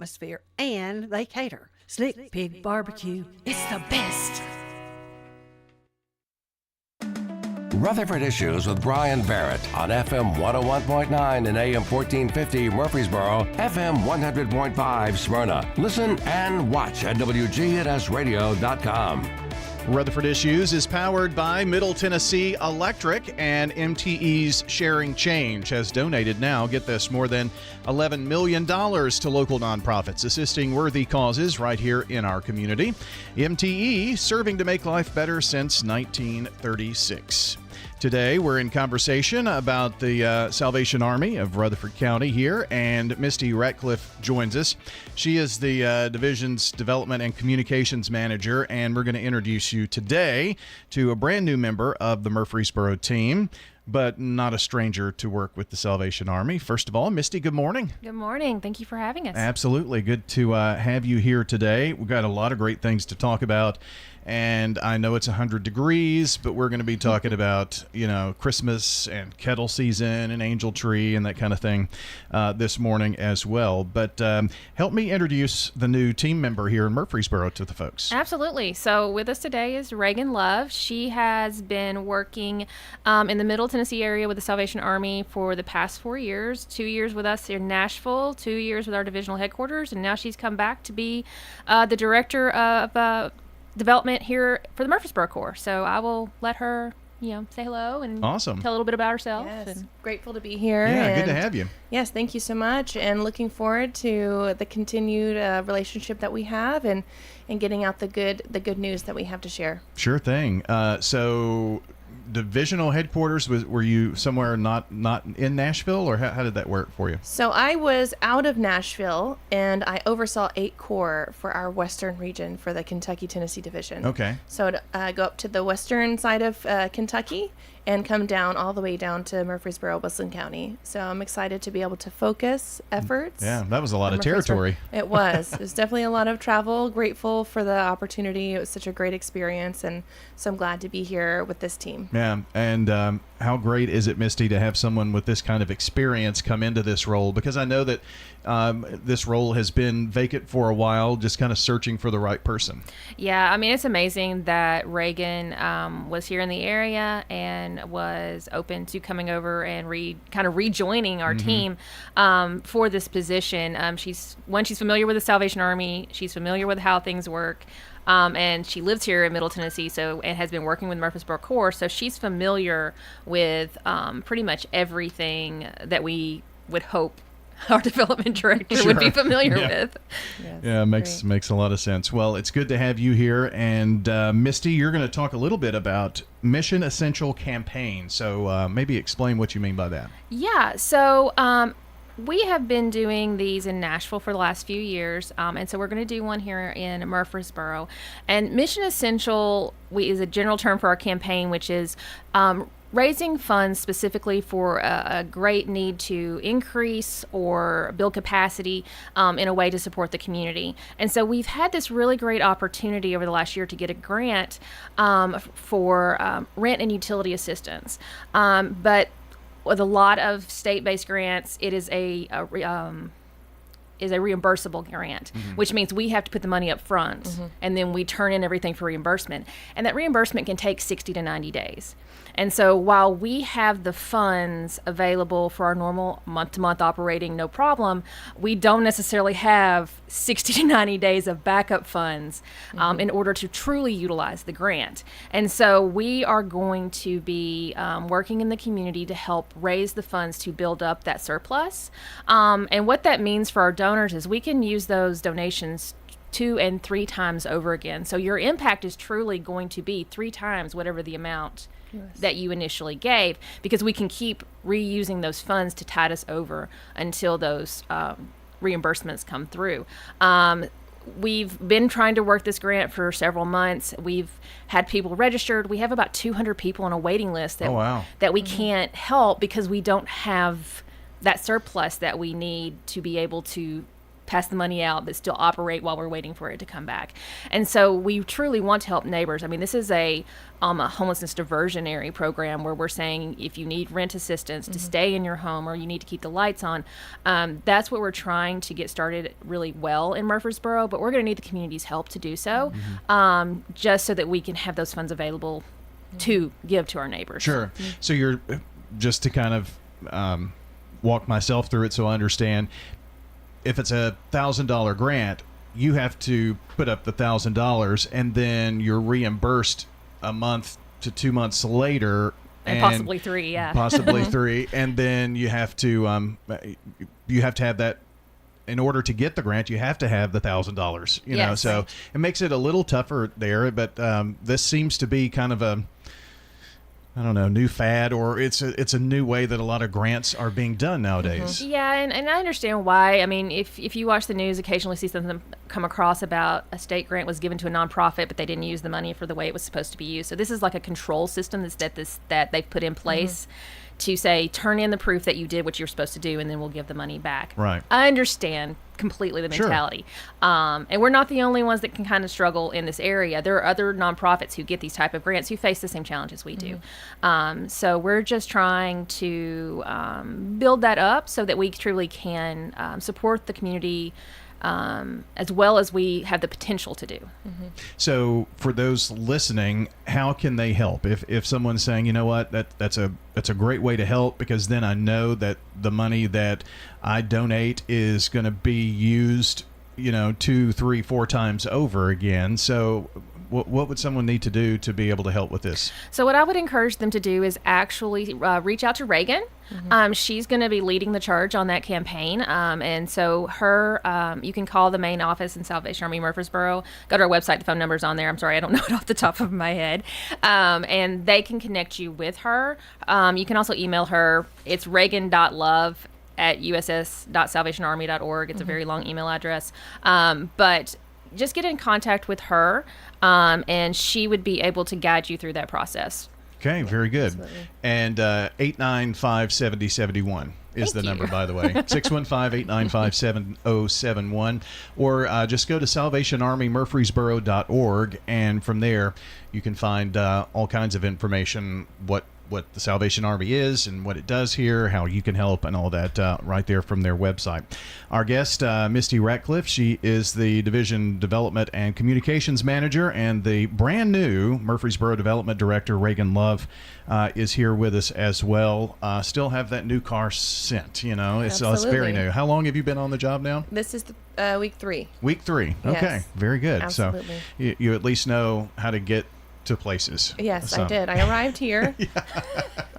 atmosphere, and they cater. Slick Pig Barbecue. It's the best. Rutherford Issues with Brian Barrett on FM 101.9 and AM 1450 Murfreesboro, FM 100.5 Smyrna. Listen and watch at WGNSradio.com. Rutherford Issues is powered by Middle Tennessee Electric, and MTE's Sharing Change has donated now, get this, more than $11 million to local nonprofits assisting worthy causes right here in our community. MTE serving to make life better since 1936. Today, we're in conversation about the Salvation Army of Rutherford County here, and Misty Ratcliffe joins us. She is the Division's Development and Communications Manager, and we're going to introduce you today to a brand new member of the Murfreesboro team, but not a stranger to work with the Salvation Army. First of all, Misty, good morning. Good morning. Thank you for having us. Absolutely. Good to have you here today. We've got a lot of great things to talk about. And I know it's 100 degrees, but we're going to be talking about, Christmas and kettle season and angel tree and that kind of thing this morning as well. But help me introduce the new team member here in Murfreesboro to the folks. Absolutely. So with us today is Reagan Love. She has been working in the Middle Tennessee area with the Salvation Army for the past 4 years, 2 years with us in Nashville, 2 years with our divisional headquarters, and now she's come back to be the director of development here for the Murfreesboro Corps. So I will let her, say hello and Awesome. Tell a little bit about herself. Yes, And grateful to be here. Yeah, good to have you. Yes, thank you so much, and looking forward to the continued relationship that we have, and getting out the good news that we have to share. Sure thing. So divisional headquarters, were you somewhere not in Nashville, or how did that work for you? So I was out of Nashville, and I oversaw 8 corps for our western region for the Kentucky-Tennessee division. Okay. So go up to the western side of Kentucky and come down all the way down to Murfreesboro, Westland County. So I'm excited to be able to focus efforts. Yeah, that was a lot on of territory. It was. It was definitely a lot of travel. Grateful for the opportunity. It was such a great experience, and so I'm glad to be here with this team. Yeah, and how great is it, Misty, to have someone with this kind of experience come into this role? Because I know that this role has been vacant for a while, just kind of searching for the right person. Yeah, I mean, it's amazing that Reagan was here in the area and was open to coming over and kind of rejoining our team for this position. She's familiar with the Salvation Army. She's familiar with how things work. And she lives here in Middle Tennessee, and has been working with Murfreesboro Corps, so she's familiar with pretty much everything that we would hope our development director would be familiar with. Yes, Yeah, makes a lot of sense. Well, it's good to have you here, and Misty, you're going to talk a little bit about Mission Essential Campaign. So maybe explain what you mean by that. Yeah, so we have been doing these in Nashville for the last few years, and so we're going to do one here in Murfreesboro. And Mission Essential is a general term for our campaign, which is raising funds specifically for a great need to increase or build capacity in a way to support the community. And so we've had this really great opportunity over the last year to get a grant for rent and utility assistance. But with a lot of state-based grants, it is a reimbursable grant, which means we have to put the money up front, and then we turn in everything for reimbursement. And that reimbursement can take 60 to 90 days. And so while we have the funds available for our normal month-to-month operating, no problem, we don't necessarily have 60 to 90 days of backup funds in order to truly utilize the grant. And so we are going to be working in the community to help raise the funds to build up that surplus. And what that means for our donors is we can use those donations 2 and 3 times over again. So your impact is truly going to be 3 times whatever the amount that you initially gave, because we can keep reusing those funds to tide us over until those reimbursements come through. We've been trying to work this grant for several months. We've had people registered. We have about 200 people on a waiting list that we can't help because we don't have that surplus that we need to be able to pass the money out, but still operate while we're waiting for it to come back. And so we truly want to help neighbors. I mean, this is a homelessness diversionary program where we're saying if you need rent assistance to stay in your home or you need to keep the lights on, that's what we're trying to get started really well in Murfreesboro, but we're going to need the community's help to do so, just so that we can have those funds available to give to our neighbors. Sure. So you're, just to kind of walk myself through it so I understand, if it's a $1,000 grant, you have to put up the $1,000 and then you're reimbursed a month to 2 months later, and possibly 3, possibly 3, and then you have to have that. In order to get the grant, you have to have the $1,000. You know, so right. It makes it a little tougher there. But this seems to be kind of a, I don't know, new fad, or it's a new way that a lot of grants are being done nowadays. Yeah, and I understand why. I mean, if you watch the news, occasionally see something come across about a state grant was given to a nonprofit, but they didn't use the money for the way it was supposed to be used. So this is like a control system that they've put in place to say, turn in the proof that you did what you were supposed to do, and then we'll give the money back. Right. I understand completely the mentality. Sure. And we're not the only ones that can kind of struggle in this area. There are other nonprofits who get these type of grants who face the same challenges we do. So we're just trying to build that up so that we truly can support the community as well as we have the potential to do. So for those listening, how can they help? If someone's saying, you know what, that's a great way to help, because then I know that the money that I donate is going to be used, 2, 3, 4 times over again. So what would someone need to do to be able to help with this? So what I would encourage them to do is actually reach out to Reagan. She's going to be leading the charge on that campaign. And so you can call the main office in Salvation Army Murfreesboro. Go to our website. The phone number's on there. I'm sorry, I don't know it off the top of my head. And they can connect you with her. You can also email her. It's reagan.love@uss.salvationarmy.org. It's a very long email address. But just get in contact with her, and she would be able to guide you through that process. Okay, very good. Absolutely. And 895-7071 is the number, by the way. 615-895-7071. Or just go to salvationarmymurfreesboro.org, and from there you can find all kinds of information, what the Salvation Army is and what it does here, how you can help, and all that right there from their website. Our guest, Misty Ratcliffe, she is the Division Development and Communications Manager, and the brand new Murfreesboro Development Director, Reagan Love, is here with us as well. Still have that new car sent, it's very Absolutely. new. How long have you been on the job now? This is week 3. Week 3. Okay, Yes. very good. Absolutely. So you at least know how to get to places. Yes, So- I did. I arrived here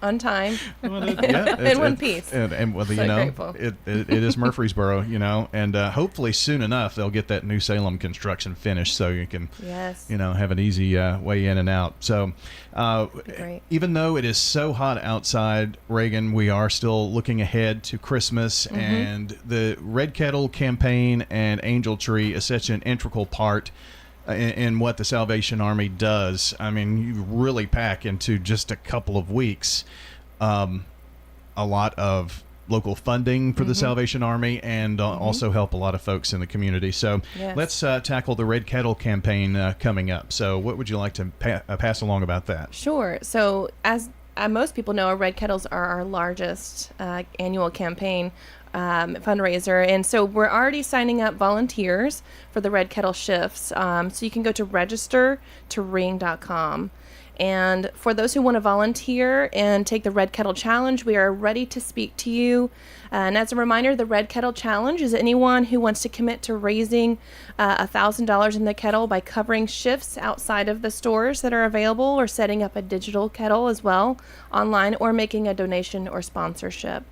on time Well, yeah, in one piece. And well, So grateful. it is Murfreesboro, and hopefully soon enough they'll get that New Salem construction finished, so you can, Yes. have an easy way in and out. So, Great. even though it is so hot outside, Reagan, we are still looking ahead to Christmas, and the Red Kettle campaign and Angel Tree is such an integral part in what the Salvation Army does. I mean, you really pack into just a couple of weeks a lot of local funding for the Salvation Army, and also help a lot of folks in the community. So Yes. let's tackle the Red Kettle campaign coming up. So what would you like to pass along about that? Sure. So as most people know, Red Kettles are our largest annual campaign fundraiser, and so we're already signing up volunteers for the Red Kettle shifts. So you can go to register.ring.com. And for those who want to volunteer and take the Red Kettle Challenge, we are ready to speak to you. And as a reminder, the Red Kettle Challenge is anyone who wants to commit to raising $1,000 in the kettle by covering shifts outside of the stores that are available, or setting up a digital kettle as well online, or making a donation or sponsorship.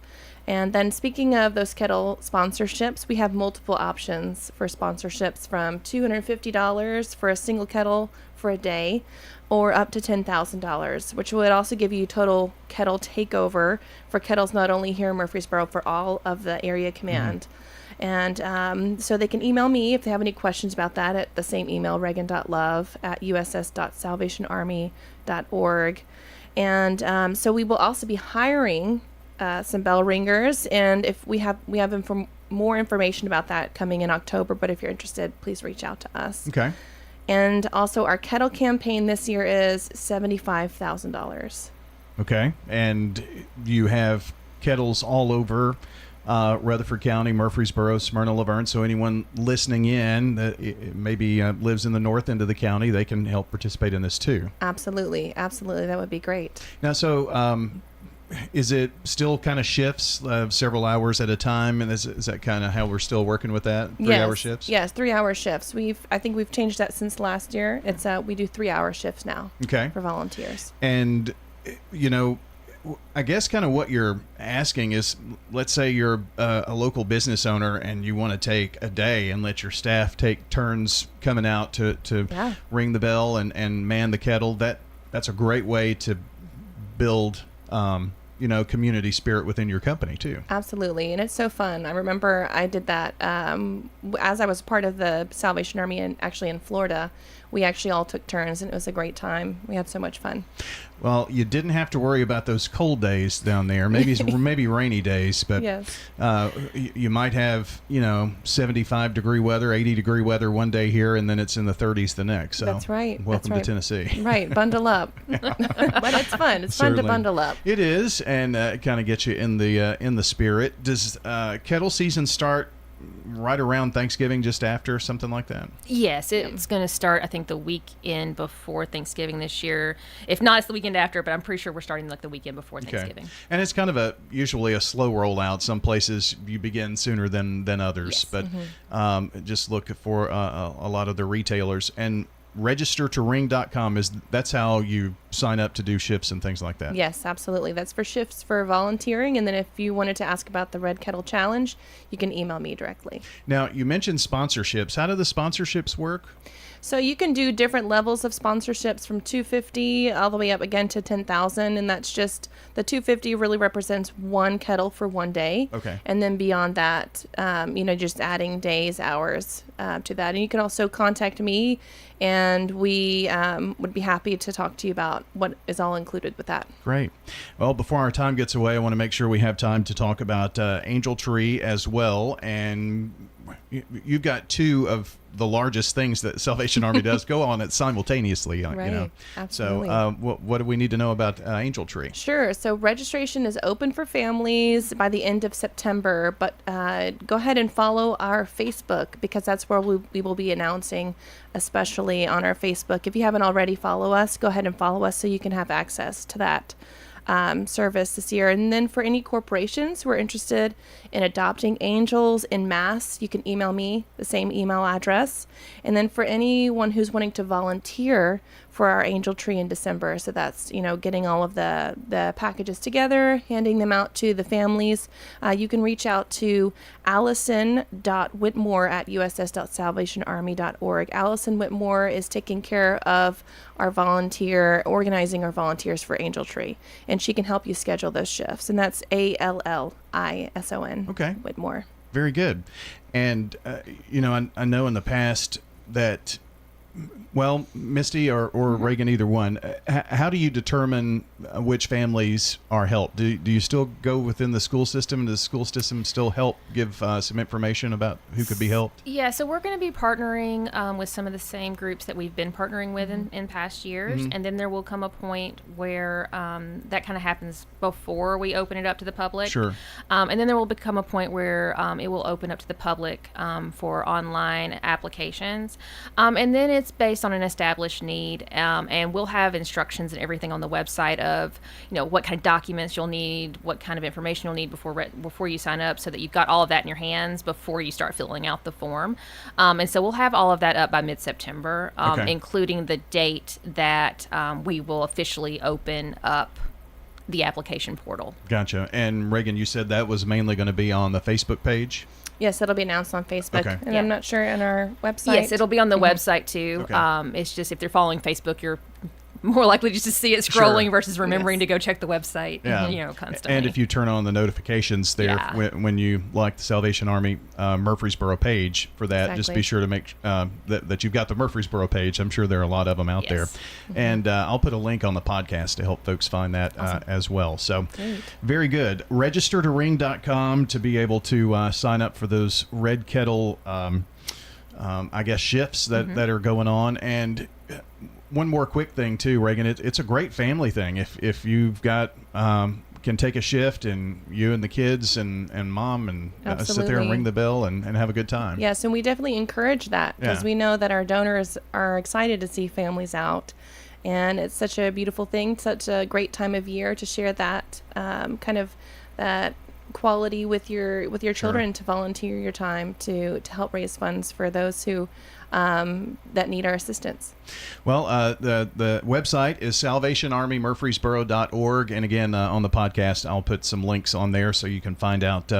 And then speaking of those kettle sponsorships, we have multiple options for sponsorships, from $250 for a single kettle for a day, or up to $10,000, which would also give you total kettle takeover for kettles not only here in Murfreesboro, for all of the area command. And so they can email me if they have any questions about that at the same email, reagan.love@uss.salvationarmy.org. And so we will also be hiring some bell ringers, and if we have more information about that coming in October, but if you're interested, please reach out to us. Okay. And also our kettle campaign this year is $75,000. Okay. And you have kettles all over Rutherford County, Murfreesboro, Smyrna, Laverne. So anyone listening in that maybe lives in the north end of the county, they can help participate in this too. Absolutely. Absolutely. That would be great. Now, so is it still kind of shifts, several hours at a time? And is that kind of how we're still working with that? 3-hour shifts? Yes, 3-hour shifts. I think we've changed that since last year. It's we do 3-hour shifts now. Okay. For volunteers. And, I guess kind of what you're asking is, let's say you're a local business owner and you want to take a day and let your staff take turns coming out to ring the bell and man the kettle. That's a great way to build community spirit within your company too. Absolutely. And it's so fun. I remember I did that as I was part of the Salvation Army in Florida. We actually all took turns, and it was a great time. We had so much fun. Well, you didn't have to worry about those cold days down there. Maybe rainy days, but yes. You might have 75-degree weather, 80-degree weather one day here, and then it's in the 30s the next. So that's right. Welcome to Tennessee. Right, bundle up. But it's fun. It's fun to bundle up. It is, and it kind of gets you in the spirit. Does kettle season start right around Thanksgiving, just after, something like that? Yes, it's going to start, I think, the weekend before Thanksgiving this year. If not, it's the weekend after, but I'm pretty sure we're starting like the weekend before Thanksgiving. And it's kind of usually a slow rollout. Some places you begin sooner than others, yes. But just look for a lot of the retailers. And registertoring.com that's how you sign up to do shifts and things like that. Yes, absolutely. That's for shifts for volunteering. And then if you wanted to ask about the Red Kettle Challenge, you can email me directly. Now, you mentioned sponsorships. How do the sponsorships work? So you can do different levels of sponsorships from $250 all the way up again to $10,000, and that's just the $250 really represents one kettle for one day. Okay. And then beyond that, just adding days, hours to that. And you can also contact me, and we would be happy to talk to you about what is all included with that. Great. Well, before our time gets away, I want to make sure we have time to talk about Angel Tree as well. And you've got two of the largest things that Salvation Army does go on it simultaneously. Right. Absolutely. So what do we need to know about Angel Tree? Sure. So registration is open for families by the end of September, but go ahead and follow our Facebook, because that's where we will be announcing, especially on our Facebook. If you haven't already, follow us. Go ahead and follow us so you can have access to that service this year. And then for any corporations who are interested in adopting angels in mass, you can email me, the same email address. And then for anyone who's wanting to volunteer for our Angel Tree in December, so that's getting all of the packages together, handing them out to the families, you can reach out to allison.whitmore@uss.salvationarmy.org. Allison Whitmore is taking care of organizing our volunteers for Angel Tree, and she can help you schedule those shifts. And that's ALLISON. Okay. Whitmore. Very good. And I know in the past that, well, Misty or Reagan, either one, how do you determine which families are helped? Do you still go within the school system? Does the school system still help give some information about who could be helped? Yeah, so we're going to be partnering with some of the same groups that we've been partnering with in past years. Mm-hmm. And then there will come a point where that kind of happens before we open it up to the public. Sure. And then there will become a point where it will open up to the public for online applications. And then it's based on an established need, and we'll have instructions and everything on the website of what kind of documents you'll need, what kind of information you'll need before you sign up, so that you've got all of that in your hands before you start filling out the form. And so we'll have all of that up by mid-September, including the date that we will officially open up the application portal. Gotcha. And Reagan, you said that was mainly going to be on the Facebook page? Yes, it'll be announced on Facebook. Okay. And I'm not sure on our website. Yes, it'll be on the website too. Okay. It's just if they're following Facebook, you're more likely just to see it scrolling Sure. versus remembering to go check the website, constantly. And if you turn on the notifications there when you like the Salvation Army Murfreesboro page for that, just be sure to make that you've got the Murfreesboro page. I'm sure there are a lot of them out there. And I'll put a link on the podcast to help folks find that as well. So very good. Registertoring.com to be able to sign up for those Red Kettle I guess shifts that are going on. And one more quick thing too, Reagan, it's a great family thing. If you've got can take a shift and you and the kids and mom and sit there and ring the bell and have a good time. Yes, and we definitely encourage that because we know that our donors are excited to see families out. And it's such a beautiful thing, such a great time of year to share that kind of that quality with your children, to volunteer your time to help raise funds for those who that need our assistance. Well, the website is salvationarmymurfreesboro.org. And again, on the podcast, I'll put some links on there so you can find out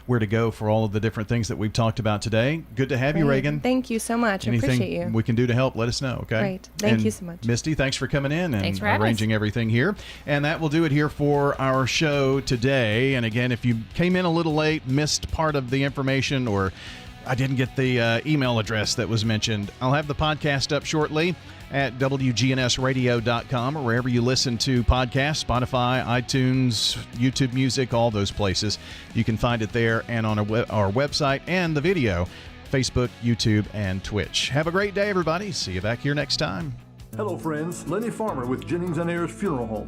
where to go for all of the different things that we've talked about today. Good to have you, Reagan. Thank you so much. Anything I appreciate you. we can do to help, let us know, okay? Great. Thank you so much. Misty, thanks for coming in and for having arranging everything here. And that will do it here for our show today. And again, if you came in a little late, missed part of the information, or I didn't get the email address that was mentioned, I'll have the podcast up shortly at WGNSradio.com or wherever you listen to podcasts, Spotify, iTunes, YouTube Music, all those places. You can find it there and on our website and the video, Facebook, YouTube, and Twitch. Have a great day, everybody. See you back here next time. Hello, friends. Lenny Farmer with Jennings & Ayers Funeral Home.